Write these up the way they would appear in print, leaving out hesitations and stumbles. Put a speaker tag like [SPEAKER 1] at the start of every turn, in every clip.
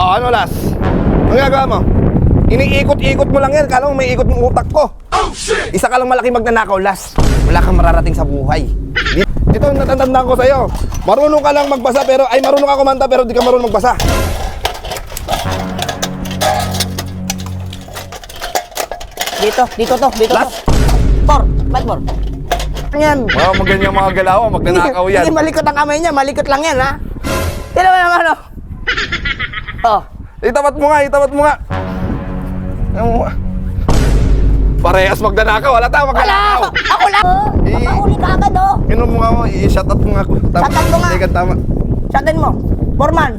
[SPEAKER 1] Ano, Las? Ang gagawa mo? Iniikot-ikot mo lang yan. Kala mo may ikot ng utak ko. Isa ka lang malaki magnanakaw, Las. Wala kang mararating sa buhay. Dito natatandaan ko sa'yo. Marunong ka lang magbasa pero, ay marunong ka kumanta pero di ka marunong magbasa.
[SPEAKER 2] Dito to.
[SPEAKER 1] Las?
[SPEAKER 2] Ba't more? Yan.
[SPEAKER 1] Wow, maganyang mga galaw, magnanakaw yan.
[SPEAKER 2] Hindi malikot ang kamay niya, malikot lang yan, ha? Tira mo naman, oh. Oh.
[SPEAKER 1] Itapat mo nga. Parehas magnanakaw, wala tayo magnanakaw.
[SPEAKER 2] Ako lang! Mahuli ka agad, oh.
[SPEAKER 1] Inom mo nga mo, i-shut out mo nga ako.
[SPEAKER 2] Shut out mo nga.
[SPEAKER 1] Teka, tama.
[SPEAKER 2] Shatin mo. Forman.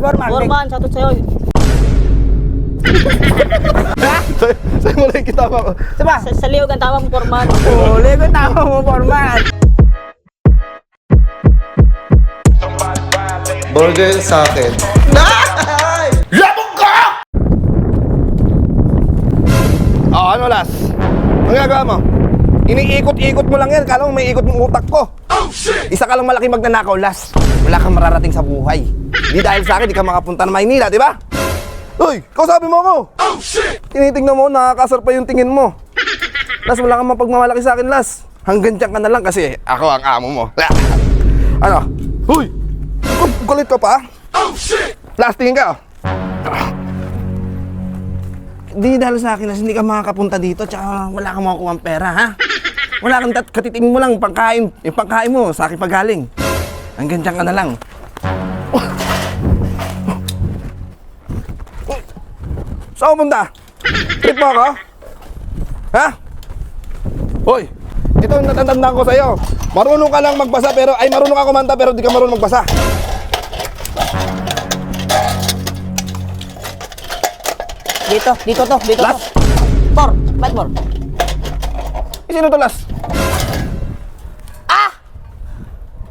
[SPEAKER 3] Shoutout sa'yo.
[SPEAKER 1] Sa'yo mo lang kita mo.
[SPEAKER 2] Diba?
[SPEAKER 3] Sa liyog ang tama mo, Forman.
[SPEAKER 2] Huli ko tama mo, Forman.
[SPEAKER 4] Burger sa akin.
[SPEAKER 1] Labog ka! Ano, Las? Ang gagawa mo? Iniikot-ikot mo lang yan. Kala mo may ikot ng utak ko. Isa ka lang malaki magnanakaw, Las. Wala kang mararating sa buhay. Di dahil sa akin, di ka makapunta ng Maynila, di ba? Uy, kausapin mo ako. Tinitignan mo, nakakasar pa yung tingin mo. Las, wala kang mapagmamalaki sa akin, Las. Hanggang dyan ka na lang kasi ako ang amo mo. Ano? Uy! Galit ka pa? Las, tingin ka. Di dahil sa akin, Las, hindi ka makakapunta dito tsaka wala kang makukuha ang pera, ha? Wala kang katiting mo lang, pangkain. Yung pangkain mo, sa akin pagaling. Hanggang dyan ka na lang. Saan mo punta? Trip mo ako? Ha? Hoy! Ito natatandaan ko sa'yo. Marunong ka lang magbasa pero, ay marunong ka kumanta pero di ka marunong magbasa.
[SPEAKER 2] Dito to.
[SPEAKER 1] Las?
[SPEAKER 2] Ba't more?
[SPEAKER 1] Sino to, Las?
[SPEAKER 2] Ah!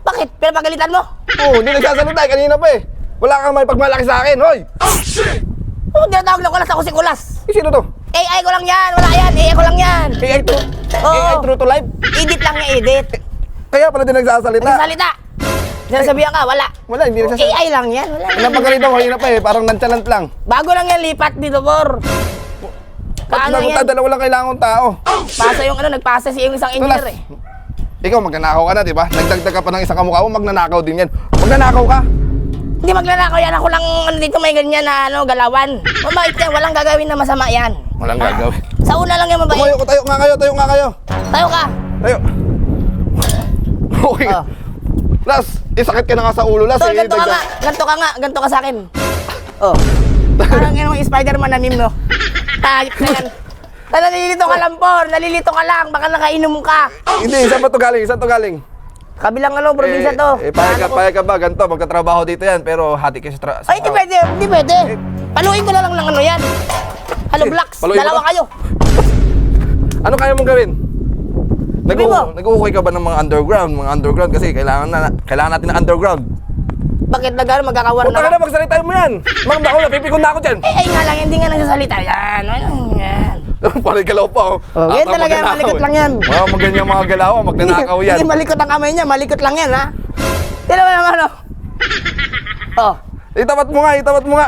[SPEAKER 2] Bakit? Pinapagalitan mo?
[SPEAKER 1] Oo, hindi nagsasalita kanina pa eh. Wala kang may pagmalaki sa akin, hoy!
[SPEAKER 2] Oh, tinatawag na kulas ako si kulas.
[SPEAKER 1] Sino to?
[SPEAKER 2] AI ko lang yan, wala yan, AI ko lang yan.
[SPEAKER 1] AI true to life?
[SPEAKER 2] Edit lang niya, edit.
[SPEAKER 1] Kaya pala din nagsasalita.
[SPEAKER 2] Nagsasalita. Sinasabihan ka, wala.
[SPEAKER 1] Wala, hindi nagsasalita.
[SPEAKER 2] AI lang yan, wala.
[SPEAKER 1] Napagalitan ko kanina pa eh, parang nonchalant lang.
[SPEAKER 2] Bago lang yan lipat dito, Bor. Paano yan?
[SPEAKER 1] Dalawa lang kailangan kong tao.
[SPEAKER 2] Pasa yung nagpasa si yung isang engineer eh.
[SPEAKER 1] Ikaw magnanakaw ka na, di ba? Nagdagdag ka pa ng isang kamukha mo, magnanakaw din yan. Magnanakaw ka?
[SPEAKER 2] Hindi maglanakaw yan, ako lang dito may ganyan na galawan. Mabait yan, walang gagawin na masama yan.
[SPEAKER 1] Walang gagawin.
[SPEAKER 2] Sa una lang yan mabait.
[SPEAKER 1] Tayo nga kayo.
[SPEAKER 2] Tayo ka.
[SPEAKER 1] Tayo. Okay.
[SPEAKER 2] Oh.
[SPEAKER 1] Las, isakit ka na nga sa ulo, Las.
[SPEAKER 2] Tol, ganito ka sa akin. Oh. Parang yung Spider-Man na meme, no? Tagit na yan. Nalilito ka lang, Por. Nalilito ka lang. Baka nakainom ka.
[SPEAKER 1] Hindi, saan to galing?
[SPEAKER 2] Kabilang probinsya to.
[SPEAKER 1] Payag ka ba? Ganito, magtatrabaho dito yan, pero hati kayo sa
[SPEAKER 2] Ay, hindi pwede. Paluin ko na lang ng yan. Hello, Blacks.
[SPEAKER 1] paluin mo
[SPEAKER 2] Dalawa
[SPEAKER 1] to?
[SPEAKER 2] kayo.
[SPEAKER 1] Ano kaya mong gawin?
[SPEAKER 2] Sabi mo.
[SPEAKER 1] Nag-uukay ka ba ng mga underground? Kasi kailangan natin ng underground.
[SPEAKER 2] Bakit magkakawan
[SPEAKER 1] Punta ka na, magsalita mo yan. Ako, napipikon na ako dyan.
[SPEAKER 2] Ay nga lang, hindi nga nagsasalita. Yan.
[SPEAKER 1] Parang galaw pa, oh.
[SPEAKER 2] Yan talaga, malikot lang yan.
[SPEAKER 1] Wow, maganyang mga galaw, magnanakaw yan.
[SPEAKER 2] Hindi malikot ang kamay niya, malikot lang yan, ha? Tira mo naman, oh. Oh.
[SPEAKER 1] Itapat mo nga.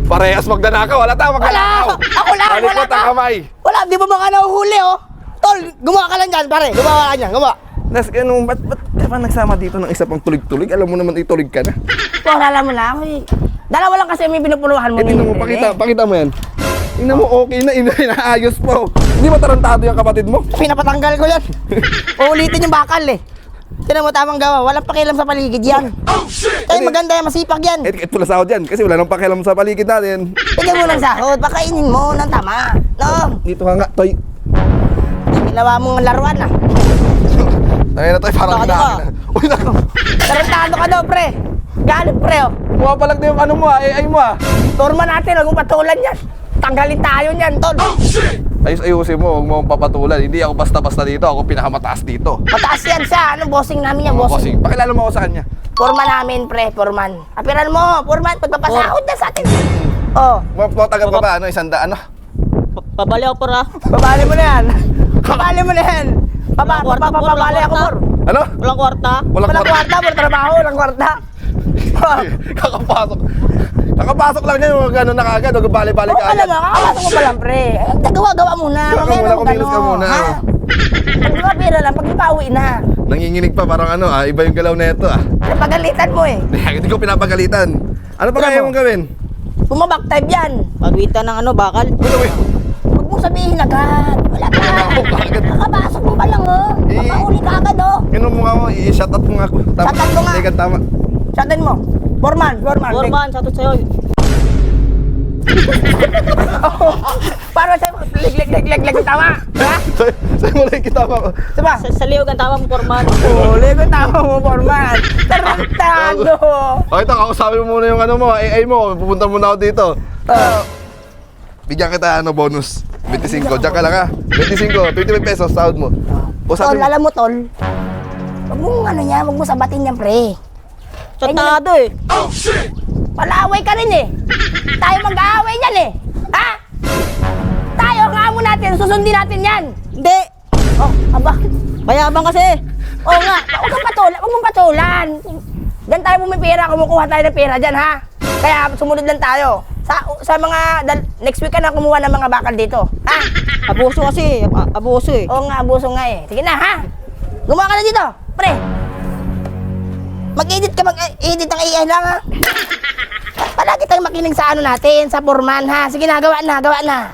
[SPEAKER 1] Parehas magnanakaw, wala tayo magnanakaw.
[SPEAKER 2] Ako lang, wala
[SPEAKER 1] Malikot ang
[SPEAKER 2] ka.
[SPEAKER 1] kamay.
[SPEAKER 2] Wala, di ba mga nahuhuli, oh? Tol, gumawa ka lang dyan, pare. Gumawa ka dyan, gumawa.
[SPEAKER 1] Nas, ba't ka pa nagsama dito ng isa pang tulig-tulig? Alam mo naman itulig ka na.
[SPEAKER 2] Por, alam mo na ako, eh. Dalawa lang kasi may pinupuluhan mo.
[SPEAKER 1] Tingnan mo, pakita mo yan. Tingnan mo, okay na, inaayos po. Hindi ba tarantado yung kapatid mo?
[SPEAKER 2] Pinapatanggal ko yan. Uulitin yung bakal, eh. Tinan mo tamang gawa, walang pakialam sa paligid yan. Ay, maganda yan, masipag yan.
[SPEAKER 1] Ito pala sahod yan, kasi wala nang pakialam sa paligid natin.
[SPEAKER 2] Tignan mo ng sahod, pakainin mo ng tama. No?
[SPEAKER 1] Dito ka nga, Toy.
[SPEAKER 2] Ginawa mong laruan, ah.
[SPEAKER 1] Tayo na, Toy, parang
[SPEAKER 2] Baka
[SPEAKER 1] hinakin na. Uy, nako.
[SPEAKER 2] Tarantado ka daw, pre. Galit, pre, oh.
[SPEAKER 1] Pumapalag na yung ano mo, AI mo,
[SPEAKER 2] Turma natin, huwag mong patulan yan. Tanggalin tayo niyan, tol.
[SPEAKER 1] Ayusin mo, huwag mo akong papatulan. Hindi ako basta-basta dito, ako pinakamataas dito.
[SPEAKER 2] Mataas yan siya. Bossing namin yan, bossing.
[SPEAKER 1] Pakilala mo ako sa kanya.
[SPEAKER 2] Forman namin, pre, forman. Apiran mo, forman, pagpapasahod na sa atin. Oh,
[SPEAKER 1] Mga tagal pa ba, ano, 100, ano?
[SPEAKER 3] Pabali ako, Por, ha?
[SPEAKER 2] babali mo na yan. Babali mo na yan. Babali ako, por.
[SPEAKER 1] Ano?
[SPEAKER 3] Walang kwarta.
[SPEAKER 1] Walang
[SPEAKER 2] Walang kwarta, puro trabaho, walang kwarta.
[SPEAKER 1] Kakapasok. Kakapasok lang niya yung gano'n na kagad. Huwag bali-bali
[SPEAKER 2] Oo
[SPEAKER 1] ka
[SPEAKER 2] ka
[SPEAKER 1] agad.
[SPEAKER 2] lang, kakapasok mo pa lang, pre. Gawa muna.
[SPEAKER 1] Gawa
[SPEAKER 2] Mamaya
[SPEAKER 1] muna,
[SPEAKER 2] na
[SPEAKER 1] kumilos ka muna.
[SPEAKER 2] Ha? Pag di ba pera lang, pag ipauwi na.
[SPEAKER 1] Nanginginig pa parang ano iba yung galaw na ito
[SPEAKER 2] Napagalitan mo eh.
[SPEAKER 1] Hindi ko pinapagalitan. Ano pa kaya mong gawin?
[SPEAKER 2] Bumabak type yan.
[SPEAKER 3] Pagwitan ng ano, bakal.
[SPEAKER 1] Ano ba?
[SPEAKER 2] Huwag mong sabihin agad. Wala ka.
[SPEAKER 1] Wala ako agad.
[SPEAKER 2] Kakapasok mo pa lang, oh.
[SPEAKER 1] Eh.
[SPEAKER 2] Papahuli ka agad, oh.
[SPEAKER 1] Ganun mo nga ako, i-shut out mo nga ako. Tama.
[SPEAKER 2] Shut out mo nga.
[SPEAKER 1] Teka, tama.
[SPEAKER 2] Shatin mo. Foreman.
[SPEAKER 3] Foreman, shoutout sa'yo.
[SPEAKER 2] Para sa leg. Tama. Ha?
[SPEAKER 1] Sa'yo mo lang kitama ko.
[SPEAKER 2] Diba?
[SPEAKER 3] Sa liog ang tama mo, Foreman.
[SPEAKER 2] Huli ko tama mo, Foreman. Tarantado.
[SPEAKER 1] O ito, kausapin mo muna yung ano mo, AI mo. Pupunta muna ako dito. Bigyan kita bonus. 25, diyan ka lang ha. 25, 25 pesos, sahod mo.
[SPEAKER 2] Tol,
[SPEAKER 1] Usapin mo.
[SPEAKER 2] alam mo, Tol. Huwag mong huwag mo sabatin yan, pre.
[SPEAKER 3] Chatado eh.
[SPEAKER 2] Palaway ka rin eh. Tayo mag-aaway yan eh. Ha? Tayo, ang amo natin, susundin natin yan.
[SPEAKER 3] Hindi.
[SPEAKER 2] Oh, aba.
[SPEAKER 3] Mayabang kasi.
[SPEAKER 2] Oo nga, huwag kang patulan, huwag mong patulan. Diyan tayo pumipira, kumukuha tayo ng pera dyan, ha? Kaya sumunod lang tayo. Sa mga, next week ka na kumuha ng mga bakal dito, ha?
[SPEAKER 3] Abuso kasi. Abuso eh.
[SPEAKER 2] Oo nga, abuso nga eh. Sige na, ha? Gumawa ka na dito, pre. Mag-edit ng AI lang, ha? Palagi tayong makinig sa ano natin, sa Foreman, ha? Sige na, gawa na.